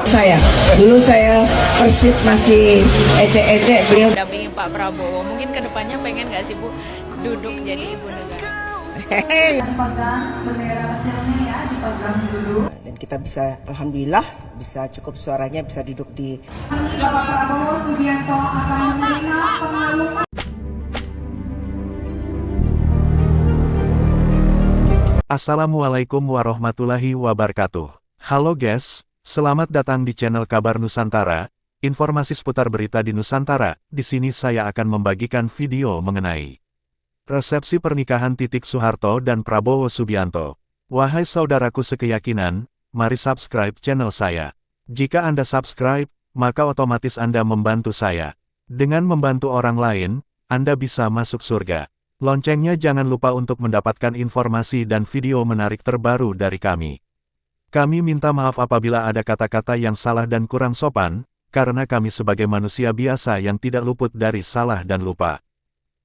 Dulu saya Persib masih ecek-ecek, beliau dampingi Pak Prabowo. Mungkin kedepannya pengen nggak sih Bu duduk jadi ibu negara? Dipegang bendera kecilnya ya, dipegang dulu. Dan kita bisa, alhamdulillah, bisa cukup suaranya bisa duduk di. Bapak Prabowo Subianto akan menerima pengumuman. Assalamualaikum warahmatullahi wabarakatuh. Halo guys, selamat datang di channel Kabar Nusantara. Informasi seputar berita di Nusantara. Di sini saya akan membagikan video mengenai resepsi pernikahan Titik Soeharto dan Prabowo Subianto. Wahai saudaraku sekeyakinan, mari subscribe channel saya. Jika Anda subscribe, maka otomatis Anda membantu saya. Dengan membantu orang lain, Anda bisa masuk surga. Loncengnya jangan lupa untuk mendapatkan informasi dan video menarik terbaru dari kami. Kami minta maaf apabila ada kata-kata yang salah dan kurang sopan, karena kami sebagai manusia biasa yang tidak luput dari salah dan lupa.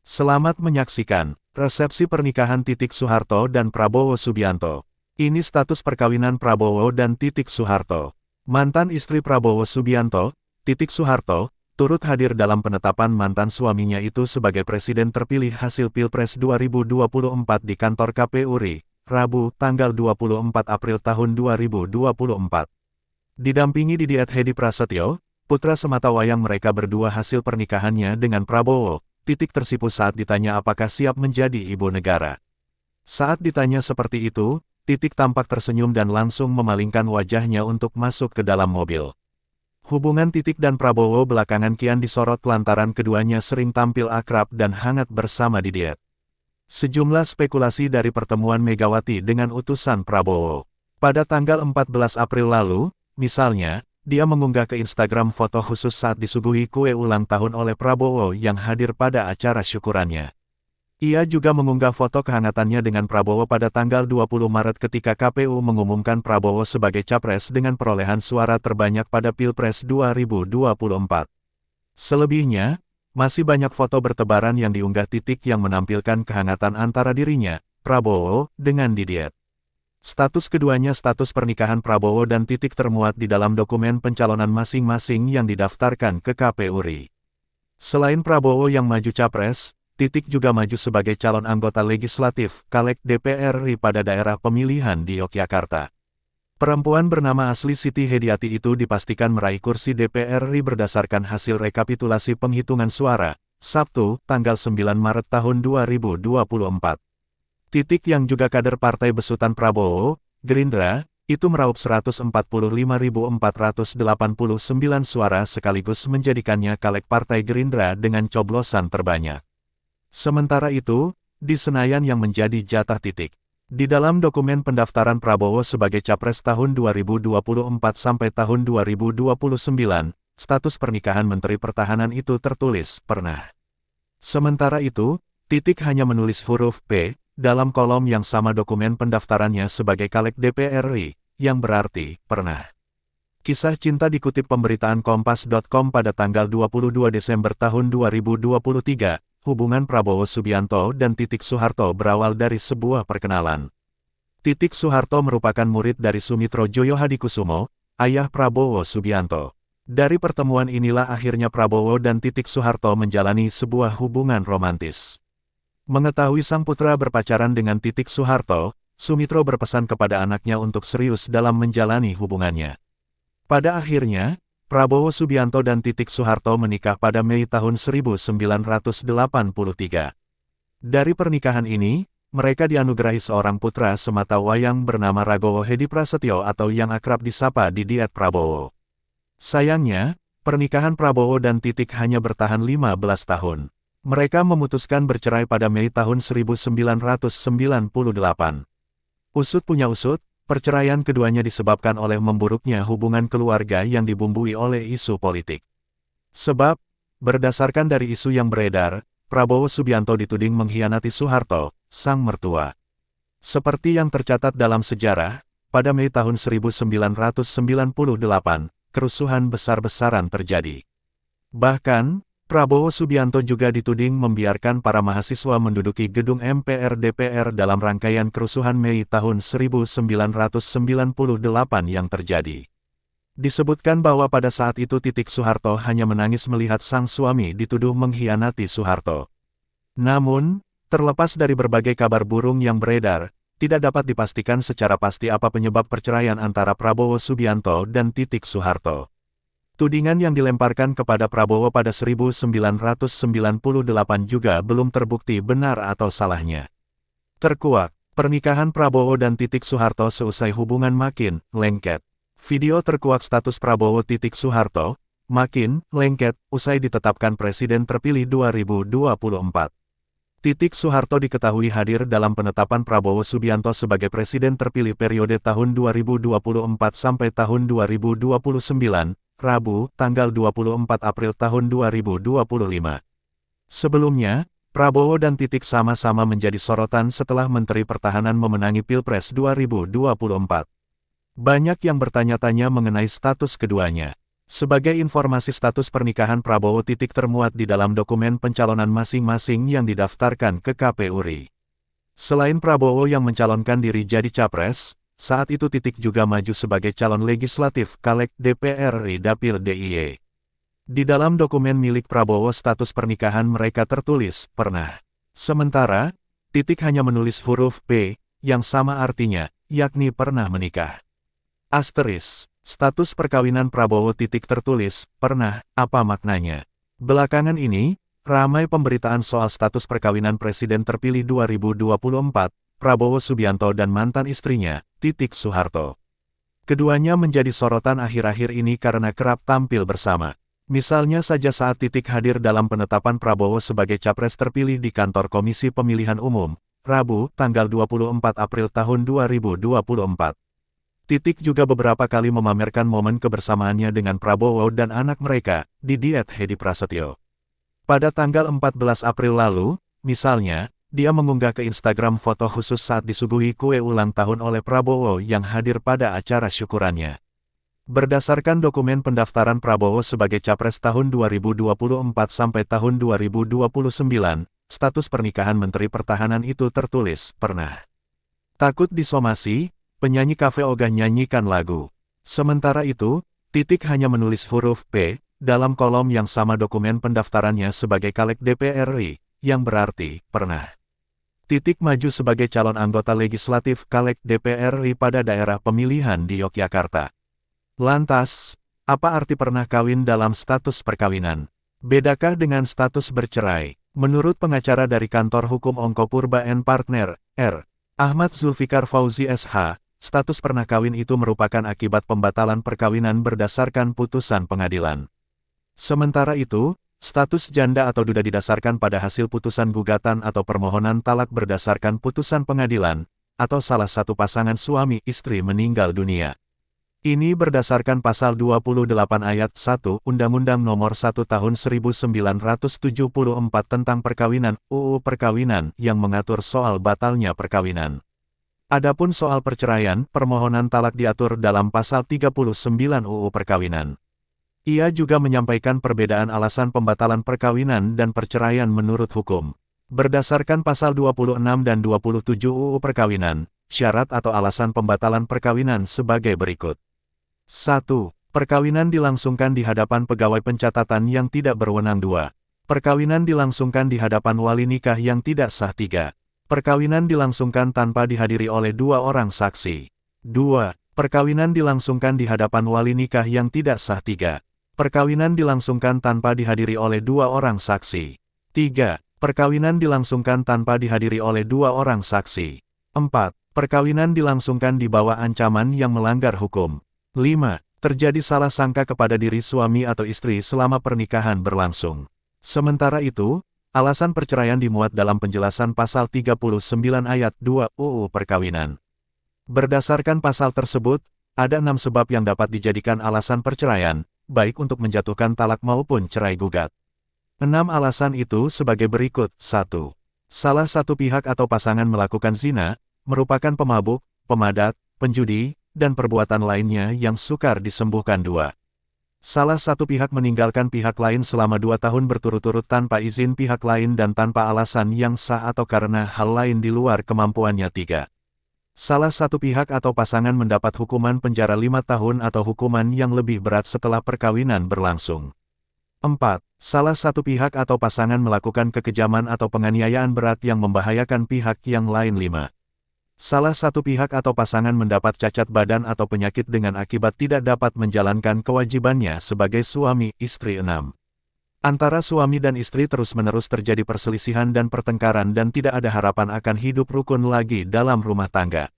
Selamat menyaksikan resepsi pernikahan Titik Soeharto dan Prabowo Subianto. Ini status perkawinan Prabowo dan Titik Soeharto. Mantan istri Prabowo Subianto, Titik Soeharto, turut hadir dalam penetapan mantan suaminya itu sebagai presiden terpilih hasil Pilpres 2024 di kantor KPU RI, Rabu, tanggal 24 April tahun 2024. Didampingi Didiat Hedi Prasetyo, putra sematawayang mereka berdua hasil pernikahannya dengan Prabowo. Titik tersipu saat ditanya apakah siap menjadi ibu negara. Saat ditanya seperti itu, Titik tampak tersenyum dan langsung memalingkan wajahnya untuk masuk ke dalam mobil. Hubungan Titik dan Prabowo belakangan kian disorot lantaran keduanya sering tampil akrab dan hangat bersama Didiat. Sejumlah spekulasi dari pertemuan Megawati dengan utusan Prabowo. Pada tanggal 14 April lalu, misalnya, dia mengunggah ke Instagram foto khusus saat disuguhi kue ulang tahun oleh Prabowo yang hadir pada acara syukurannya. Ia juga mengunggah foto kehangatannya dengan Prabowo pada tanggal 20 Maret ketika KPU mengumumkan Prabowo sebagai capres dengan perolehan suara terbanyak pada Pilpres 2024. Selebihnya, masih banyak foto bertebaran yang diunggah Titik yang menampilkan kehangatan antara dirinya, Prabowo, dengan Didiat. Status keduanya status pernikahan Prabowo dan Titik termuat di dalam dokumen pencalonan masing-masing yang didaftarkan ke KPU RI. Selain Prabowo yang maju capres, Titik juga maju sebagai calon anggota legislatif, Caleg DPR RI pada daerah pemilihan di Yogyakarta. Perempuan bernama asli Siti Hediati itu dipastikan meraih kursi DPR RI berdasarkan hasil rekapitulasi penghitungan suara, Sabtu, tanggal 9 Maret tahun 2024. Titik yang juga kader Partai Besutan Prabowo, Gerindra, itu meraup 145.489 suara sekaligus menjadikannya Caleg Partai Gerindra dengan coblosan terbanyak. Sementara itu, di Senayan yang menjadi jatah Titik. Di dalam dokumen pendaftaran Prabowo sebagai capres tahun 2024 sampai tahun 2029, status pernikahan Menteri Pertahanan itu tertulis, pernah. Sementara itu, Titik hanya menulis huruf P, dalam kolom yang sama dokumen pendaftarannya sebagai Caleg DPR RI, yang berarti, pernah. Kisah cinta dikutip pemberitaan Kompas.com pada tanggal 22 Desember tahun 2023, hubungan Prabowo Subianto dan Titik Soeharto berawal dari sebuah perkenalan. Titik Soeharto merupakan murid dari Sumitro Joyo Hadikusumo, ayah Prabowo Subianto. Dari pertemuan inilah akhirnya Prabowo dan Titik Soeharto menjalani sebuah hubungan romantis. Mengetahui sang putra berpacaran dengan Titik Soeharto, Sumitro berpesan kepada anaknya untuk serius dalam menjalani hubungannya. Pada akhirnya, Prabowo Subianto dan Titik Soeharto menikah pada Mei tahun 1983. Dari pernikahan ini, mereka dianugerahi seorang putra sematawayang bernama Ragowo Hedi Prasetyo atau yang akrab disapa Didiat Prabowo. Sayangnya, pernikahan Prabowo dan Titik hanya bertahan 15 tahun. Mereka memutuskan bercerai pada Mei tahun 1998. Usut punya usut, perceraian keduanya disebabkan oleh memburuknya hubungan keluarga yang dibumbui oleh isu politik. Sebab, berdasarkan dari isu yang beredar, Prabowo Subianto dituding mengkhianati Soeharto, sang mertua. Seperti yang tercatat dalam sejarah, pada Mei tahun 1998, kerusuhan besar-besaran terjadi. Bahkan, Prabowo Subianto juga dituding membiarkan para mahasiswa menduduki gedung MPR DPR dalam rangkaian kerusuhan Mei tahun 1998 yang terjadi. Disebutkan bahwa pada saat itu Titik Soeharto hanya menangis melihat sang suami dituduh mengkhianati Soeharto. Namun, terlepas dari berbagai kabar burung yang beredar, tidak dapat dipastikan secara pasti apa penyebab perceraian antara Prabowo Subianto dan Titik Soeharto. Tudingan yang dilemparkan kepada Prabowo pada 1998 juga belum terbukti benar atau salahnya. Terkuak, pernikahan Prabowo dan Titik Soeharto seusai hubungan makin lengket. Video terkuak status Prabowo Titik Soeharto, makin lengket, usai ditetapkan Presiden terpilih 2024. Titik Soeharto diketahui hadir dalam penetapan Prabowo Subianto sebagai Presiden terpilih periode tahun 2024 sampai tahun 2029, Rabu, tanggal 24 April tahun 2025. Sebelumnya, Prabowo dan Titik sama-sama menjadi sorotan setelah Menteri Pertahanan memenangi Pilpres 2024. Banyak yang bertanya-tanya mengenai status keduanya. Sebagai informasi status pernikahan Prabowo Titik termuat di dalam dokumen pencalonan masing-masing yang didaftarkan ke KPU RI. Selain Prabowo yang mencalonkan diri jadi capres, saat itu Titik juga maju sebagai calon legislatif Caleg DPR RI Dapil DIY. Di dalam dokumen milik Prabowo status pernikahan mereka tertulis, pernah. Sementara, Titik hanya menulis huruf P, yang sama artinya, yakni pernah menikah. Asteris, status perkawinan Prabowo Titik tertulis, pernah, apa maknanya? Belakangan ini, ramai pemberitaan soal status perkawinan Presiden terpilih 2024, Prabowo Subianto dan mantan istrinya, Titik Soeharto. Keduanya menjadi sorotan akhir-akhir ini karena kerap tampil bersama. Misalnya saja saat Titik hadir dalam penetapan Prabowo sebagai capres terpilih di kantor Komisi Pemilihan Umum, Rabu, tanggal 24 April tahun 2024. Titik juga beberapa kali memamerkan momen kebersamaannya dengan Prabowo dan anak mereka, Didiet Hedi Prasetyo. Pada tanggal 14 April lalu, misalnya, dia mengunggah ke Instagram foto khusus saat disuguhi kue ulang tahun oleh Prabowo yang hadir pada acara syukurannya. Berdasarkan dokumen pendaftaran Prabowo sebagai capres tahun 2024 sampai tahun 2029, status pernikahan Menteri Pertahanan itu tertulis, pernah. Takut disomasi, penyanyi kafe ogah nyanyikan lagu. Sementara itu, Titik hanya menulis huruf P, dalam kolom yang sama dokumen pendaftarannya sebagai Caleg DPR RI, yang berarti, pernah. Titik maju sebagai calon anggota legislatif Caleg DPR RI pada daerah pemilihan di Yogyakarta. Lantas, apa arti pernah kawin dalam status perkawinan? Bedakah dengan status bercerai? Menurut pengacara dari kantor hukum Ongko Purba & Partner, R. Ahmad Zulfikar Fauzi SH, status pernah kawin itu merupakan akibat pembatalan perkawinan berdasarkan putusan pengadilan. Sementara itu, status janda atau duda didasarkan pada hasil putusan gugatan atau permohonan talak berdasarkan putusan pengadilan, atau salah satu pasangan suami istri meninggal dunia. Ini berdasarkan pasal 28 ayat 1 Undang-Undang Nomor 1 Tahun 1974 tentang Perkawinan, UU Perkawinan, yang mengatur soal batalnya perkawinan. Adapun soal perceraian, permohonan talak diatur dalam pasal 39 UU Perkawinan. Ia juga menyampaikan perbedaan alasan pembatalan perkawinan dan perceraian menurut hukum. Berdasarkan pasal 26 dan 27 UU Perkawinan, syarat atau alasan pembatalan perkawinan sebagai berikut. 1. Perkawinan dilangsungkan di hadapan pegawai pencatatan yang tidak berwenang. 2. Perkawinan dilangsungkan di hadapan wali nikah yang tidak sah. 3. Perkawinan dilangsungkan tanpa dihadiri oleh 2 orang saksi. 2. Perkawinan dilangsungkan di hadapan wali nikah yang tidak sah. 3. Perkawinan dilangsungkan tanpa dihadiri oleh 2 orang saksi. 3. Perkawinan dilangsungkan tanpa dihadiri oleh 2 orang saksi. 4. Perkawinan dilangsungkan di bawah ancaman yang melanggar hukum. 5. Terjadi salah sangka kepada diri suami atau istri selama pernikahan berlangsung. Sementara itu, alasan perceraian dimuat dalam penjelasan pasal 39 ayat 2 UU Perkawinan. Berdasarkan pasal tersebut, ada 6 sebab yang dapat dijadikan alasan perceraian, baik untuk menjatuhkan talak maupun cerai gugat. 6 alasan itu sebagai berikut. 1. Salah satu pihak atau pasangan melakukan zina, merupakan pemabuk, pemadat, penjudi, dan perbuatan lainnya yang sukar disembuhkan. 2. Salah satu pihak meninggalkan pihak lain selama 2 tahun berturut-turut tanpa izin pihak lain dan tanpa alasan yang sah atau karena hal lain di luar kemampuannya. 3. Salah satu pihak atau pasangan mendapat hukuman penjara 5 tahun atau hukuman yang lebih berat setelah perkawinan berlangsung. 4. Salah satu pihak atau pasangan melakukan kekejaman atau penganiayaan berat yang membahayakan pihak yang lain. 5. Salah satu pihak atau pasangan mendapat cacat badan atau penyakit dengan akibat tidak dapat menjalankan kewajibannya sebagai suami istri. 6. Antara suami dan istri terus-menerus terjadi perselisihan dan pertengkaran dan tidak ada harapan akan hidup rukun lagi dalam rumah tangga.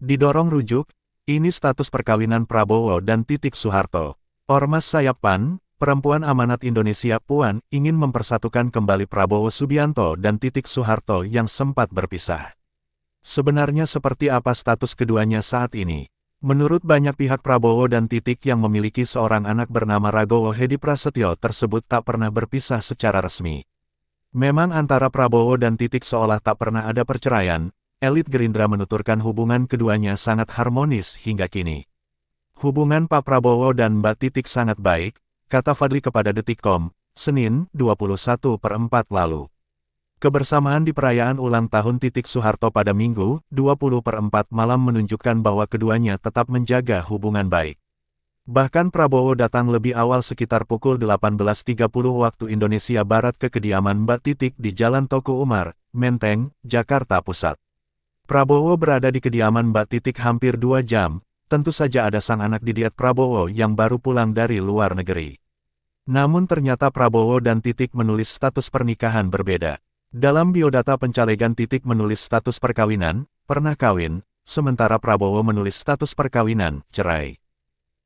Didorong rujuk, ini status perkawinan Prabowo dan Titik Soeharto. Ormas Sayap PAN, Perempuan Amanat Indonesia PUAN, ingin mempersatukan kembali Prabowo Subianto dan Titik Soeharto yang sempat berpisah. Sebenarnya seperti apa status keduanya saat ini? Menurut banyak pihak, Prabowo dan Titik yang memiliki seorang anak bernama Ragowo Hedi Prasetyo tersebut tak pernah berpisah secara resmi. Memang antara Prabowo dan Titik seolah tak pernah ada perceraian, elit Gerindra menuturkan hubungan keduanya sangat harmonis hingga kini. Hubungan Pak Prabowo dan Mbak Titik sangat baik, kata Fadli kepada Detikcom, Senin, 21/4 lalu. Kebersamaan di perayaan ulang tahun Titik Soeharto pada Minggu, 20/4 malam menunjukkan bahwa keduanya tetap menjaga hubungan baik. Bahkan Prabowo datang lebih awal sekitar pukul 18.30 waktu Indonesia Barat ke kediaman Mbak Titik di Jalan Toko Umar, Menteng, Jakarta Pusat. Prabowo berada di kediaman Mbak Titik hampir 2 jam, tentu saja ada sang anak didiat Prabowo yang baru pulang dari luar negeri. Namun ternyata Prabowo dan Titik menulis status pernikahan berbeda. Dalam biodata pencalegan Titik menulis status perkawinan, pernah kawin, sementara Prabowo menulis status perkawinan, cerai.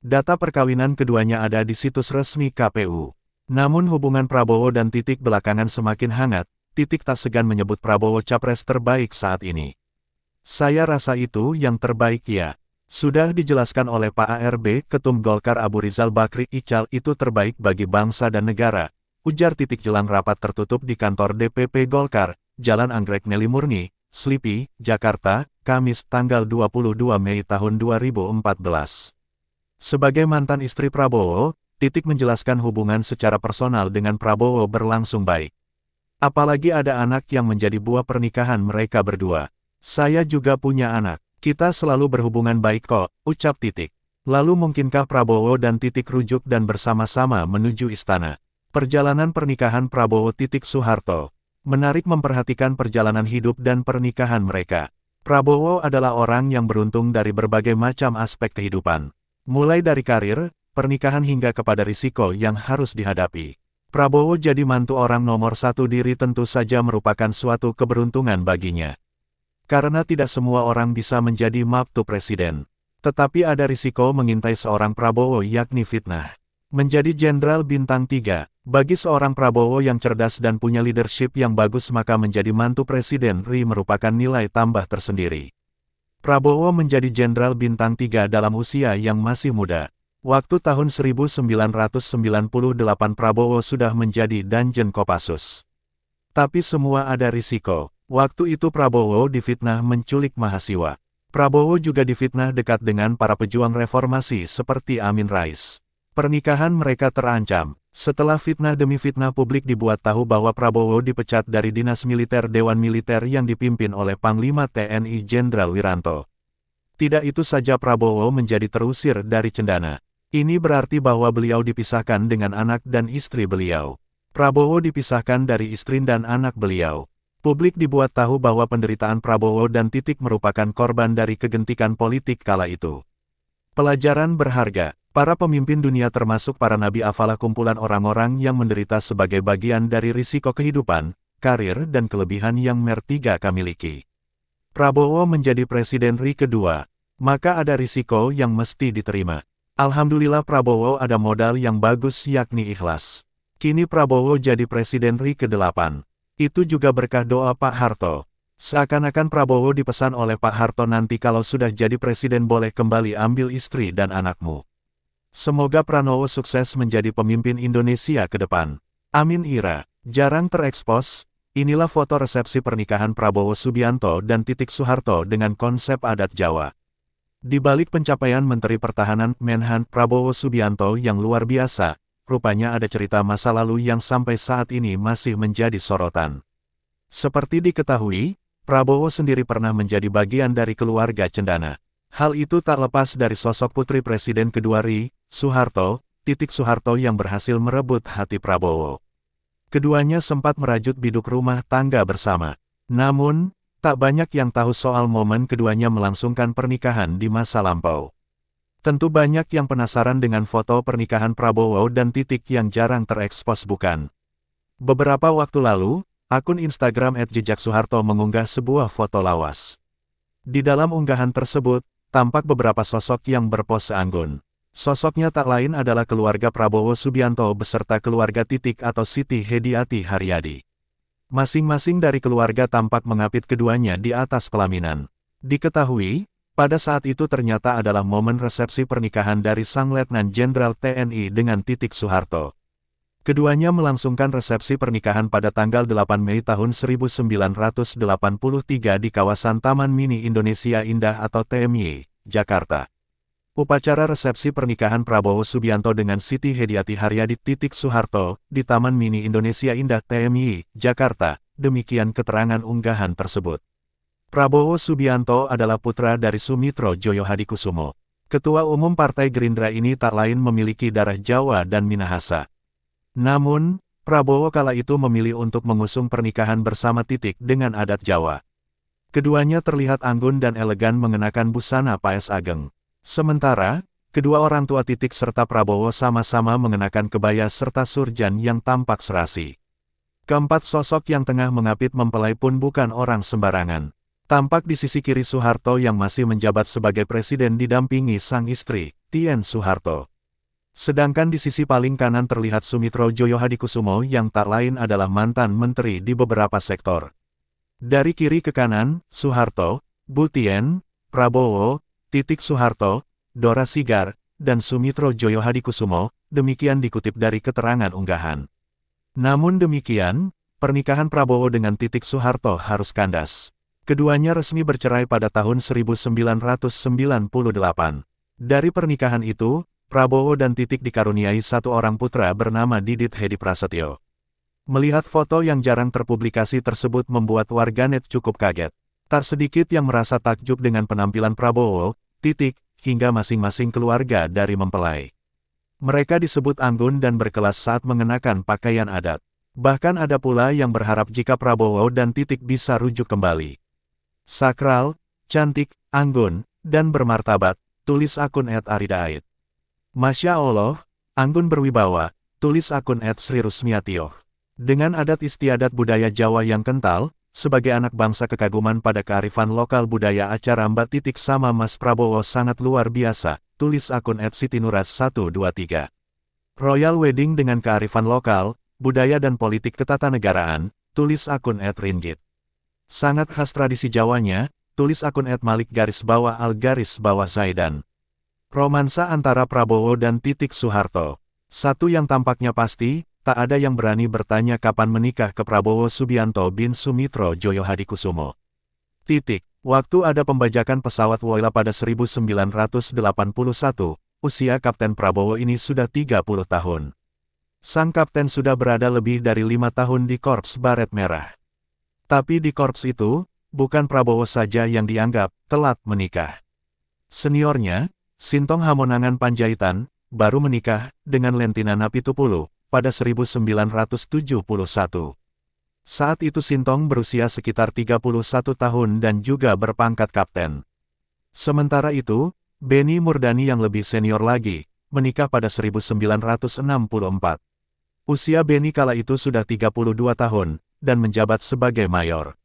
Data perkawinan keduanya ada di situs resmi KPU. Namun hubungan Prabowo dan Titik belakangan semakin hangat, Titik tak segan menyebut Prabowo capres terbaik saat ini. Saya rasa itu yang terbaik ya. Sudah dijelaskan oleh Pak ARB, Ketum Golkar Abu Rizal Bakri Ical itu terbaik bagi bangsa dan negara. Ujar Titik jelang rapat tertutup di kantor DPP Golkar, Jalan Anggrek Neli Murni, Slipi, Jakarta, Kamis tanggal 22 Mei tahun 2014. Sebagai mantan istri Prabowo, Titik menjelaskan hubungan secara personal dengan Prabowo berlangsung baik. Apalagi ada anak yang menjadi buah pernikahan mereka berdua. Saya juga punya anak. Kita selalu berhubungan baik kok, ucap Titik. Lalu mungkinkah Prabowo dan Titik rujuk dan bersama-sama menuju istana? Perjalanan pernikahan Prabowo Titik Soeharto. Menarik memperhatikan perjalanan hidup dan pernikahan mereka. Prabowo adalah orang yang beruntung dari berbagai macam aspek kehidupan. Mulai dari karir, pernikahan hingga kepada risiko yang harus dihadapi. Prabowo jadi mantu orang nomor 1 diri tentu saja merupakan suatu keberuntungan baginya. Karena tidak semua orang bisa menjadi mantu presiden. Tetapi ada risiko mengintai seorang Prabowo yakni fitnah. Menjadi Jenderal Bintang 3, bagi seorang Prabowo yang cerdas dan punya leadership yang bagus maka menjadi mantu Presiden RI merupakan nilai tambah tersendiri. Prabowo menjadi Jenderal Bintang 3 dalam usia yang masih muda. Waktu tahun 1998 Prabowo sudah menjadi Danjen Kopassus. Tapi semua ada risiko. Waktu itu Prabowo difitnah menculik mahasiswa. Prabowo juga difitnah dekat dengan para pejuang reformasi seperti Amin Rais. Pernikahan mereka terancam. Setelah fitnah demi fitnah publik dibuat tahu bahwa Prabowo dipecat dari Dinas Militer Dewan Militer yang dipimpin oleh Panglima TNI Jenderal Wiranto. Tidak itu saja Prabowo menjadi terusir dari Cendana. Ini berarti bahwa beliau dipisahkan dengan anak dan istri beliau. Prabowo dipisahkan dari istri dan anak beliau. Publik dibuat tahu bahwa penderitaan Prabowo dan Titik merupakan korban dari kegentikan politik kala itu. Pelajaran berharga. Para pemimpin dunia termasuk para nabi afalah kumpulan orang-orang yang menderita sebagai bagian dari risiko kehidupan, karir dan kelebihan yang mertiga miliki. Prabowo menjadi Presiden RI kedua, maka ada risiko yang mesti diterima. Alhamdulillah Prabowo ada modal yang bagus yakni ikhlas. Kini Prabowo jadi Presiden RI ke-8. Itu juga berkah doa Pak Harto. Seakan-akan Prabowo dipesan oleh Pak Harto nanti kalau sudah jadi presiden boleh kembali ambil istri dan anakmu. Semoga Pranowo sukses menjadi pemimpin Indonesia ke depan. Amin Ira. Jarang terekspos, inilah foto resepsi pernikahan Prabowo Subianto dan Titik Soeharto dengan konsep adat Jawa. Di balik pencapaian Menteri Pertahanan Menhan Prabowo Subianto yang luar biasa, rupanya ada cerita masa lalu yang sampai saat ini masih menjadi sorotan. Seperti diketahui, Prabowo sendiri pernah menjadi bagian dari keluarga cendana. Hal itu tak lepas dari sosok putri Presiden kedua RI, Soeharto, Titik Soeharto yang berhasil merebut hati Prabowo. Keduanya sempat merajut biduk rumah tangga bersama. Namun, tak banyak yang tahu soal momen keduanya melangsungkan pernikahan di masa lampau. Tentu banyak yang penasaran dengan foto pernikahan Prabowo dan Titik yang jarang terekspos bukan? Beberapa waktu lalu, akun Instagram @jejaksoeharto mengunggah sebuah foto lawas. Di dalam unggahan tersebut, tampak beberapa sosok yang berpose anggun. Sosoknya tak lain adalah keluarga Prabowo Subianto beserta keluarga Titik atau Siti Hediati Haryadi. Masing-masing dari keluarga tampak mengapit keduanya di atas pelaminan. Diketahui, pada saat itu ternyata adalah momen resepsi pernikahan dari Sang Letnan Jenderal TNI dengan Titik Soeharto. Keduanya melangsungkan resepsi pernikahan pada tanggal 8 Mei tahun 1983 di kawasan Taman Mini Indonesia Indah atau TMI, Jakarta. Upacara resepsi pernikahan Prabowo Subianto dengan Siti Hediati Haryadi Titik Soeharto di Taman Mini Indonesia Indah TMI, Jakarta. Demikian keterangan unggahan tersebut. Prabowo Subianto adalah putra dari Sumitro Joyo Hadikusumo. Ketua Umum Partai Gerindra ini tak lain memiliki darah Jawa dan Minahasa. Namun, Prabowo kala itu memilih untuk mengusung pernikahan bersama Titik dengan adat Jawa. Keduanya terlihat anggun dan elegan mengenakan busana paes ageng. Sementara, kedua orang tua Titik serta Prabowo sama-sama mengenakan kebaya serta surjan yang tampak serasi. Keempat sosok yang tengah mengapit mempelai pun bukan orang sembarangan. Tampak di sisi kiri Soeharto yang masih menjabat sebagai presiden didampingi sang istri, Tien Soeharto. Sedangkan di sisi paling kanan terlihat Sumitro Joyo Hadikusumo yang tak lain adalah mantan menteri di beberapa sektor. Dari kiri ke kanan, Soeharto, Bu Tien, Prabowo, Titik Soeharto, Dora Sigar, dan Sumitro Joyo Hadikusumo, demikian dikutip dari keterangan unggahan. Namun demikian, pernikahan Prabowo dengan Titik Soeharto harus kandas. Keduanya resmi bercerai pada tahun 1998. Dari pernikahan itu, Prabowo dan Titik dikaruniai satu orang putra bernama Didit Hedi Prasetyo. Melihat foto yang jarang terpublikasi tersebut membuat warganet cukup kaget. Tak sedikit yang merasa takjub dengan penampilan Prabowo, Titik, hingga masing-masing keluarga dari mempelai. Mereka disebut anggun dan berkelas saat mengenakan pakaian adat. Bahkan ada pula yang berharap jika Prabowo dan Titik bisa rujuk kembali. Sakral, cantik, anggun, dan bermartabat, tulis akun @aridait. Masya Allah, anggun berwibawa, tulis akun @srirusmiatioh. Dengan adat istiadat budaya Jawa yang kental, sebagai anak bangsa kekaguman pada kearifan lokal budaya acara Mbak Titik sama Mas Prabowo sangat luar biasa, tulis akun @sitinuras123. Royal Wedding dengan kearifan lokal, budaya dan politik ketatanegaraan, tulis akun @ringgit. Sangat khas tradisi Jawanya, tulis akun @malik_al_zaidan. Romansa antara Prabowo dan Titik Soeharto. Satu yang tampaknya pasti, tak ada yang berani bertanya kapan menikah ke Prabowo Subianto bin Sumitro Joyo Hadikusumo. Titik. Waktu ada pembajakan pesawat Woyla pada 1981, usia Kapten Prabowo ini sudah 30 tahun. Sang Kapten sudah berada lebih dari 5 tahun di Korps Baret Merah. Tapi di korps itu, bukan Prabowo saja yang dianggap telat menikah. Seniornya, Sintong Hamonangan Panjaitan, baru menikah dengan Lentina Napitupulu pada 1971. Saat itu Sintong berusia sekitar 31 tahun dan juga berpangkat kapten. Sementara itu, Beni Murdani yang lebih senior lagi, menikah pada 1964. Usia Beni kala itu sudah 32 tahun, dan menjabat sebagai mayor.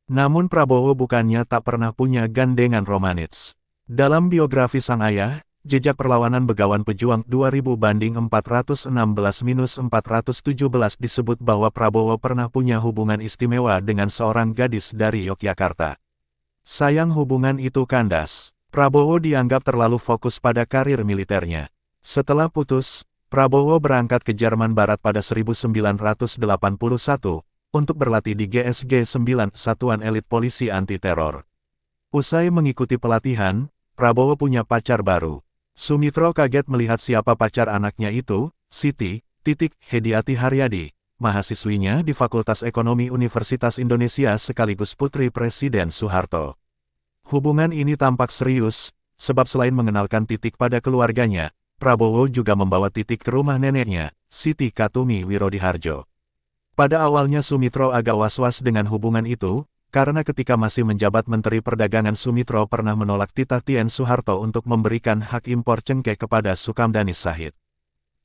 Namun Prabowo bukannya tak pernah punya gandengan romanits. Dalam biografi sang ayah, Jejak Perlawanan Begawan Pejuang 2000-416-417 disebut bahwa Prabowo pernah punya hubungan istimewa dengan seorang gadis dari Yogyakarta. Sayang hubungan itu kandas. Prabowo dianggap terlalu fokus pada karir militernya. Setelah putus, Prabowo berangkat ke Jerman Barat pada 1981 untuk berlatih di GSG 9 Satuan Elit Polisi Anti Teror. Usai mengikuti pelatihan, Prabowo punya pacar baru. Sumitro kaget melihat siapa pacar anaknya itu, Siti, Titik Hediati Haryadi, mahasiswinya di Fakultas Ekonomi Universitas Indonesia sekaligus putri Presiden Soeharto. Hubungan ini tampak serius, sebab selain mengenalkan Titik pada keluarganya, Prabowo juga membawa Titik ke rumah neneknya, Siti Katumi Wirodiharjo. Pada awalnya Sumitro agak was-was dengan hubungan itu, karena ketika masih menjabat Menteri Perdagangan Sumitro pernah menolak titah Tien Soeharto untuk memberikan hak impor cengkeh kepada Sukamdani Shahid.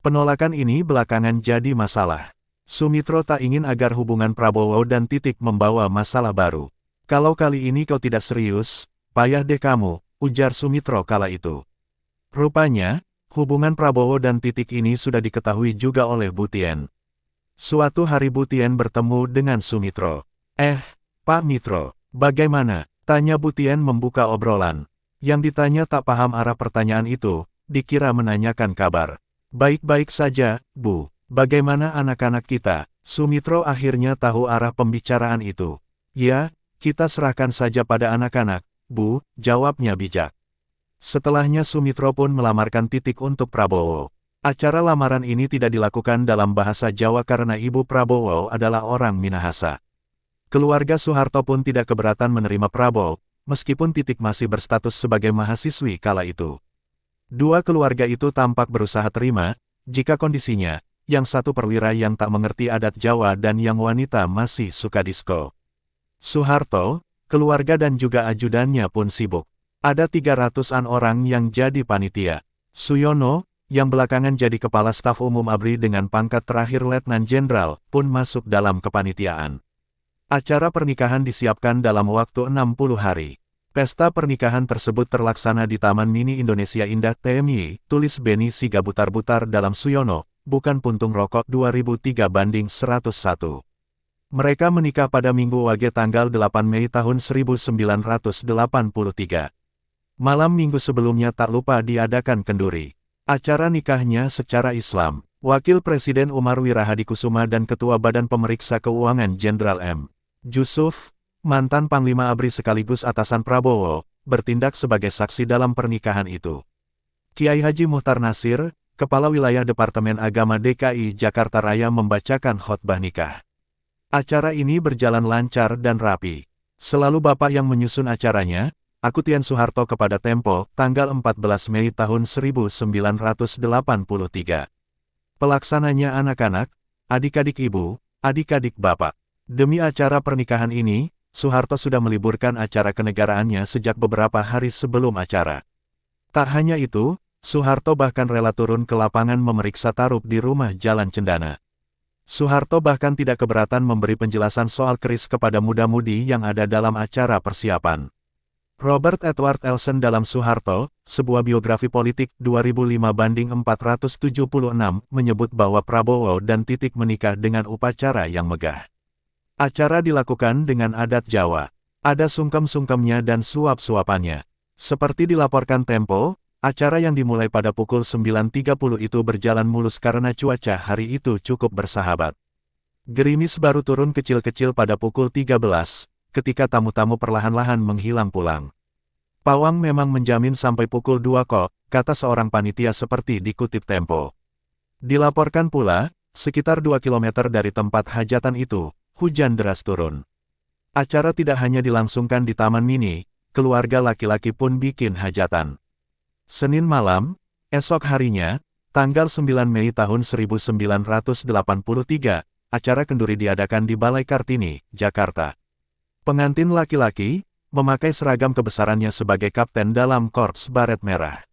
Penolakan ini belakangan jadi masalah. Sumitro tak ingin agar hubungan Prabowo dan Titik membawa masalah baru. "Kalau kali ini kau tidak serius, payah deh kamu," ujar Sumitro kala itu. Rupanya, hubungan Prabowo dan Titik ini sudah diketahui juga oleh Bu Tien. Suatu hari Bu Tien bertemu dengan Sumitro. Pak Mitro, bagaimana?" tanya Bu Tien membuka obrolan. Yang ditanya tak paham arah pertanyaan itu, dikira menanyakan kabar. "Baik-baik saja, Bu. Bagaimana anak-anak kita?" Sumitro akhirnya tahu arah pembicaraan itu. "Ya, kita serahkan saja pada anak-anak, Bu," jawabnya bijak. Setelahnya Sumitro pun melamarkan Titik untuk Prabowo. Acara lamaran ini tidak dilakukan dalam bahasa Jawa karena ibu Prabowo adalah orang Minahasa. Keluarga Soeharto pun tidak keberatan menerima Prabowo, meskipun Titik masih berstatus sebagai mahasiswi kala itu. Dua keluarga itu tampak berusaha terima, jika kondisinya, yang satu perwira yang tak mengerti adat Jawa dan yang wanita masih suka disko. Soeharto, keluarga dan juga ajudannya pun sibuk. Ada 300-an orang yang jadi panitia. Suyono, yang belakangan jadi Kepala Staf Umum ABRI dengan pangkat terakhir Letnan Jenderal, pun masuk dalam kepanitiaan. Acara pernikahan disiapkan dalam waktu 60 hari. Pesta pernikahan tersebut terlaksana di Taman Mini Indonesia Indah TMI, tulis Beni Siga butar-butar dalam Suyono, bukan puntung rokok 2003/101. Mereka menikah pada Minggu Wage tanggal 8 Mei tahun 1983. Malam minggu sebelumnya tak lupa diadakan kenduri. Acara nikahnya secara Islam. Wakil Presiden Umar Wirahadikusuma dan Ketua Badan Pemeriksa Keuangan Jenderal M. Jusuf, mantan Panglima ABRI sekaligus atasan Prabowo, bertindak sebagai saksi dalam pernikahan itu. Kiai Haji Muhtar Nasir, Kepala Wilayah Departemen Agama DKI Jakarta Raya membacakan khotbah nikah. Acara ini berjalan lancar dan rapi. Selalu bapak yang menyusun acaranya, aku Tien Soeharto kepada Tempo, tanggal 14 Mei tahun 1983. Pelaksananya anak-anak, adik-adik ibu, adik-adik bapak. Demi acara pernikahan ini, Soeharto sudah meliburkan acara kenegaraannya sejak beberapa hari sebelum acara. Tak hanya itu, Soeharto bahkan rela turun ke lapangan memeriksa tarup di rumah Jalan Cendana. Soeharto bahkan tidak keberatan memberi penjelasan soal keris kepada muda-mudi yang ada dalam acara persiapan. Robert Edward Elson dalam Soeharto, sebuah biografi politik 2005/476, menyebut bahwa Prabowo dan Titik menikah dengan upacara yang megah. Acara dilakukan dengan adat Jawa. Ada sungkem-sungkemnya dan suap-suapannya. Seperti dilaporkan Tempo, acara yang dimulai pada pukul 9.30 itu berjalan mulus karena cuaca hari itu cukup bersahabat. Gerimis baru turun kecil-kecil pada pukul 13, ketika tamu-tamu perlahan-lahan menghilang pulang. "Pawang memang menjamin sampai pukul 2 kok," kata seorang panitia seperti dikutip Tempo. Dilaporkan pula, sekitar 2 km dari tempat hajatan itu, hujan deras turun. Acara tidak hanya dilangsungkan di Taman Mini, keluarga laki-laki pun bikin hajatan. Senin malam, esok harinya, tanggal 9 Mei tahun 1983, acara kenduri diadakan di Balai Kartini, Jakarta. Pengantin laki-laki, memakai seragam kebesarannya sebagai kapten dalam Korps Baret Merah.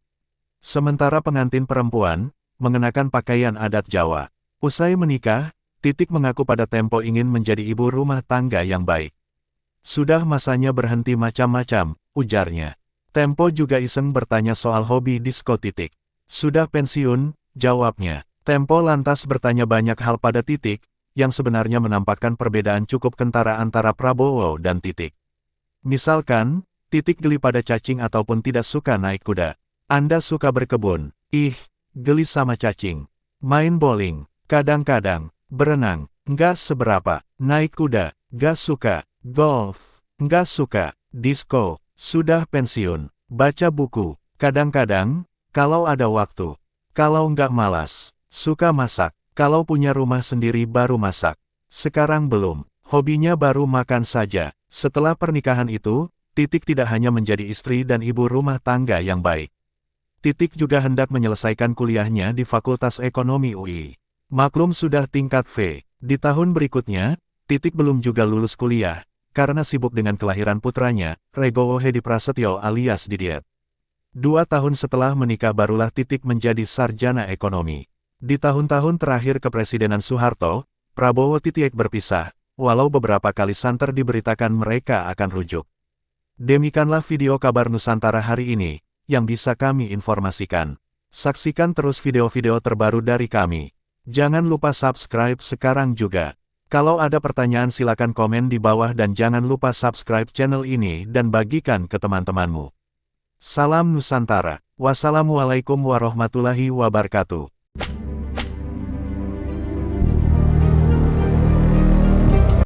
Sementara pengantin perempuan, mengenakan pakaian adat Jawa. Usai menikah, Titik mengaku pada Tempo ingin menjadi ibu rumah tangga yang baik. "Sudah masanya berhenti macam-macam," ujarnya. Tempo juga iseng bertanya soal hobi disko Titik. "Sudah pensiun," jawabnya. Tempo lantas bertanya banyak hal pada Titik, yang sebenarnya menampakkan perbedaan cukup kentara antara Prabowo dan Titik. Misalkan, Titik geli pada cacing ataupun tidak suka naik kuda. "Anda suka berkebun?" "Ih, geli sama cacing." "Main bowling?" "Kadang-kadang." "Berenang?" "Nggak seberapa." "Naik kuda?" "Nggak suka." "Golf?" "Nggak suka." "Disko?" "Sudah pensiun." "Baca buku?" "Kadang-kadang, kalau ada waktu." "Kalau nggak malas." "Suka masak?" Kalau punya rumah sendiri baru masak. Sekarang belum. Hobinya baru makan saja. Setelah pernikahan itu, Titik tidak hanya menjadi istri dan ibu rumah tangga yang baik. Titik juga hendak menyelesaikan kuliahnya di Fakultas Ekonomi UI. Maklum sudah tingkat V. Di tahun berikutnya, Titik belum juga lulus kuliah, karena sibuk dengan kelahiran putranya, Regowo Hedi Prasetyo alias Didiet. 2 tahun setelah menikah barulah Titik menjadi sarjana ekonomi. Di tahun-tahun terakhir kepresidenan Soeharto, Prabowo Titiek berpisah, walau beberapa kali santer diberitakan mereka akan rujuk. Demikianlah video kabar Nusantara hari ini, yang bisa kami informasikan. Saksikan terus video-video terbaru dari kami. Jangan lupa subscribe sekarang juga. Kalau ada pertanyaan silakan komen di bawah dan jangan lupa subscribe channel ini dan bagikan ke teman-temanmu. Salam Nusantara. Wassalamualaikum warahmatullahi wabarakatuh.